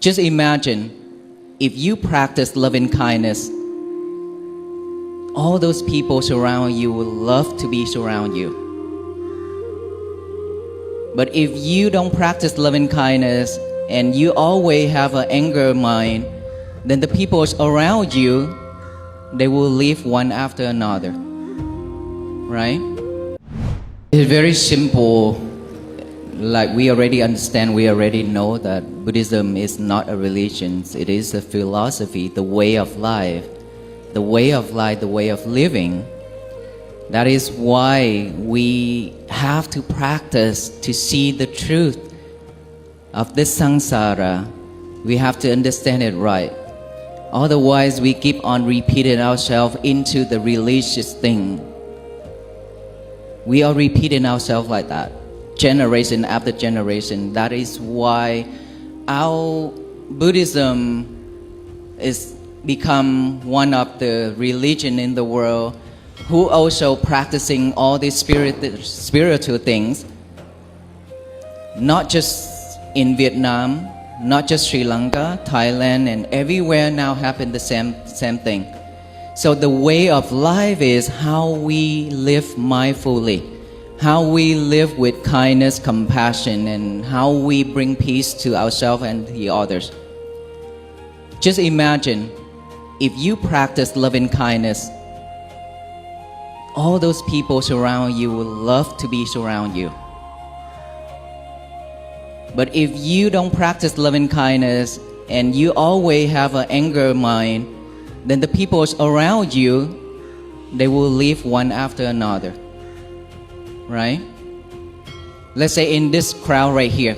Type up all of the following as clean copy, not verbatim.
Just imagine if you practice loving kindness, all those people surround you will love to be surround you. But if you don't practice loving kindness and you always have an anger mind, then the people around you, they will leave one after another. Right? It's very simple. Like we already understand, we already know that Buddhism is not a religion. It is a philosophy, the way of life. The way of life, the way of living. That is why we have to practice to see the truth of this samsara. We have to understand it right. Otherwise, we keep on repeating ourselves into the religious thing. We are repeating ourselves like that, generation after generation. That is why our Buddhism is become one of the religion in the world who also practicing all these spiritual things, not just in Vietnam, not just Sri Lanka, Thailand, and everywhere now happen the same thing. So the way of life is how we live mindfully, how we live with kindness, compassion, and how we bring peace to ourselves and the others. Just imagine if you practice loving kindness, all those people surround you will love to be surround you. But if you don't practice loving kindness and you always have an anger mind, then the people around you, they will leave one after another. Right? Let's say in this crowd right here,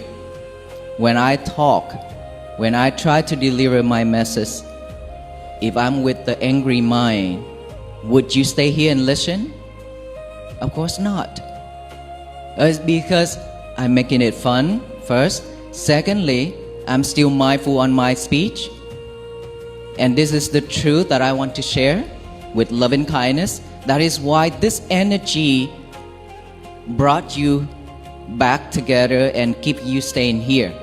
when I talk, when I try to deliver my message, if I'm with the angry mind, would you stay here and listen? Of course not. It's because I'm making it fun, first. Secondly, I'm still mindful on my speech. And this is the truth that I want to share with loving kindness. That is why this energy brought you back together and keep you staying here.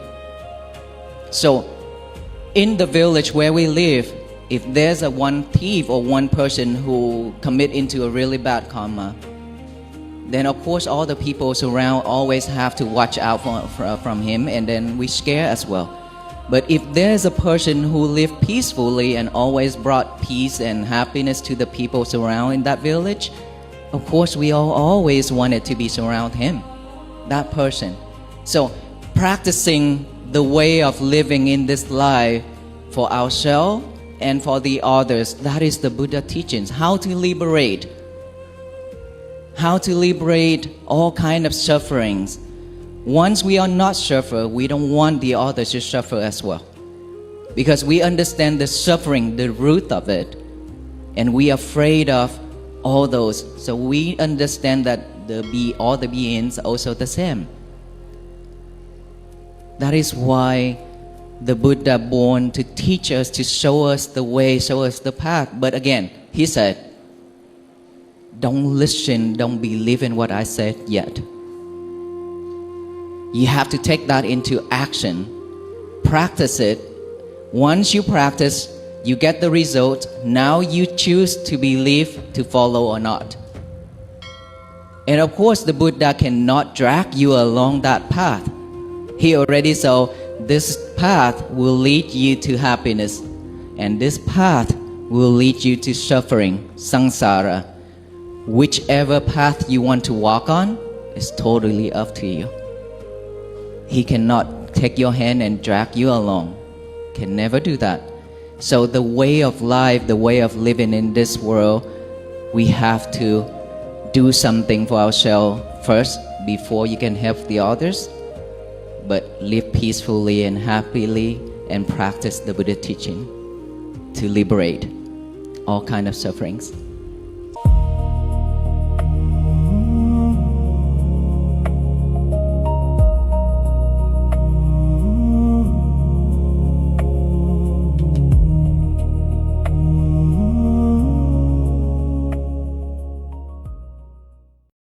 So, in the village where we live, if there's a one thief or one person who commit into a really bad karma, then of course all the people around always have to watch out from him, and then we scare as well. But if there's a person who lived peacefully and always brought peace and happiness to the people surrounding that village, of course we all always wanted to be surround him, that person. So practicing the way of living in this life for ourselves and for the others, that is the Buddha teachings. How to liberate all kind of sufferings. Once we are not suffer, we don't want the others to suffer as well, because we understand the suffering, the root of it, and we are afraid of all those. So we understand that all the beings are also the same. That is why the Buddha born to teach us, to show us the way, show us the path. But again, he said, don't listen, don't believe in what I said yet. You have to take that into action. Practice it. Once you practice, you get the result. Now you choose to believe, to follow or not. And of course, the Buddha cannot drag you along that path. He already saw this path will lead you to happiness, and this path will lead you to suffering, samsara. Whichever path you want to walk on is totally up to you. He cannot take your hand and drag you along. Can never do that. So the way of life, the way of living in this world, we have to do something for ourselves first before you can help the others. But live peacefully and happily and practice the Buddha teaching to liberate all kind of sufferings.